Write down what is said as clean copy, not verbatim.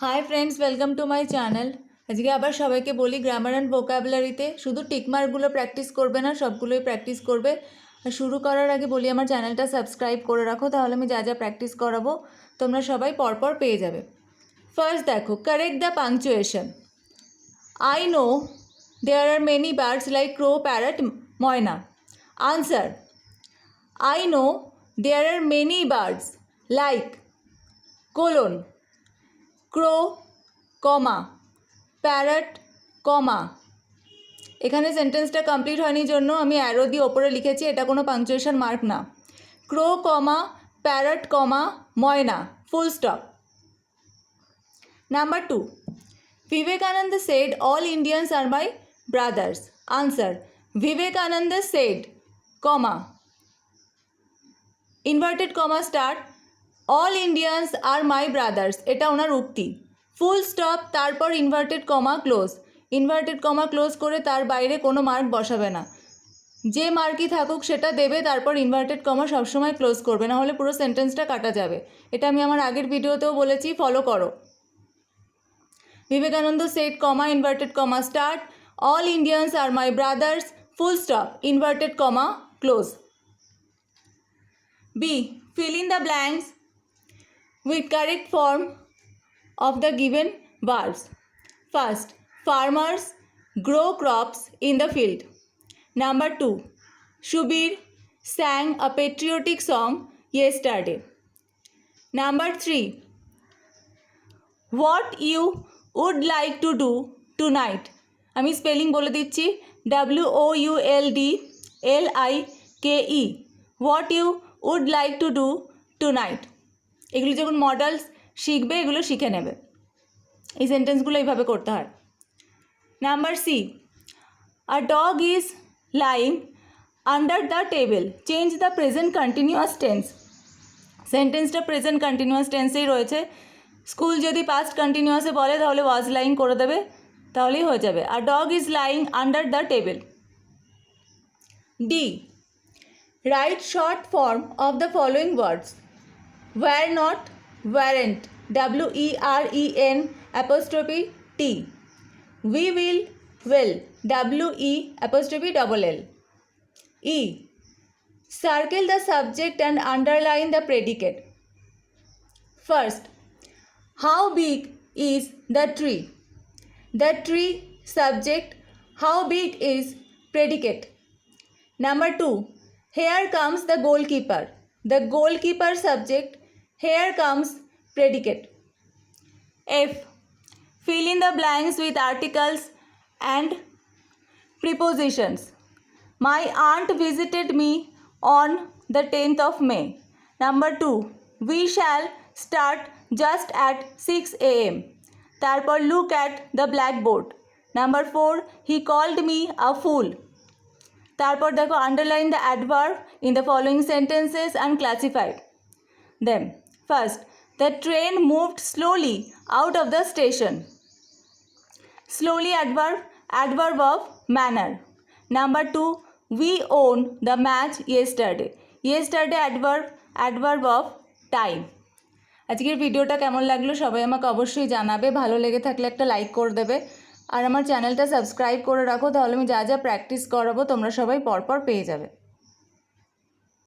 Hi friends, welcome to my channel. আজকে আবার সবাইকে বলি গ্রামার অ্যান্ড ভোকাবুলারিতে শুধু টিকমার্কগুলো প্র্যাকটিস করবে না, সবগুলোই প্র্যাকটিস করবে। আর শুরু করার আগে বলি আমার চ্যানেলটা সাবস্ক্রাইব করে রাখো, তাহলে আমি যা যা প্র্যাকটিস করাবো তোমরা সবাই পরপর পেয়ে যাবে। ফার্স্ট দেখো, correct the punctuation. I know there are many birds like crow, parrot, myna. Answer, I know there are many birds like colon crow, comma, parrot, comma. এখানে সেন্টেন্সটা কমপ্লিট হয়নি জন্য আমি অ্যারো দিয়ে ওপরে লিখেছি, এটা কোনো পাংচুয়েশন মার্ক না। Crow, comma, parrot, comma, myna, full stop. Number 2, Vivekananda said all Indians are my brothers. Answer, Vivekananda said, comma, inverted comma start, all Indians are my brothers. এটা ওনার উক্তি। ফুল স্টপ, তারপর inverted comma close. Inverted comma close করে তার বাইরে কোনো mark বসাবে না, যে মার্কই থাকুক সেটা দেবে, তারপর ইনভার্টেড কমা সবসময় ক্লোজ করবে, না হলে পুরো সেন্টেন্সটা কাটা যাবে। এটা আমি আমার আগের ভিডিওতেও বলেছি, ফলো করো। Vivekananda said, comma, inverted comma start, all Indians are my brothers, full stop, inverted comma close. B, fill in the blanks with correct form of the given verbs. First, farmers grow crops in the field. Number 2, Shubir sang a patriotic song yesterday. Number 3, what you would like to do tonight. আমি spelling বলে দিচ্ছি, WOULDLIKE, what you would like to do tonight. এগুলো যখন models শিখবে এগুলো শিখে নেবে, এই সেন্টেন্সগুলো এইভাবে করতে হয়। Number C, a dog is lying under the table, change the present continuous tense. সেন্টেন্সটা প্রেজেন্ট কন্টিনিউয়াস টেন্সেই রয়েছে। স্কুল যদি পাস্ট কন্টিনিউয়াসে বলে তাহলে ওয়াজ লাইং করে দেবে, তাহলেই হয়ে যাবে। আ dog is lying under the table. D, right short form of the following words. were not, weren't, WEREN apostrophe T. We will, WE''LL. E, circle the subject and underline the predicate. First, how big is the tree? The tree subject, how big is predicate. Number 2, here comes the goalkeeper. The goalkeeper subject, here comes predicate. F, fill in the blanks with articles and prepositions. My aunt visited me on the 10th of May. Number 2, we shall start just at 6 a.m. তারপর look at the blackboard. Number 4, he called me a fool. তারপর দেখো, underline the adverb in the following sentences and classify them. First, the train moved slowly out of the station. Slowly adverb of manner. Number 2, we won the match yesterday. Yesterday adverb of time. আজকের ভিডিওটা কেমন লাগলো সবাই আমাকে অবশ্যই জানাবে, ভালো লেগে থাকলে একটা লাইক করে দেবে, আর আমার চ্যানেলটা সাবস্ক্রাইব করে রাখো, তাহলে আমি যা যা প্র্যাকটিস করাবো তোমরা সবাই পরপর পেয়ে যাবে।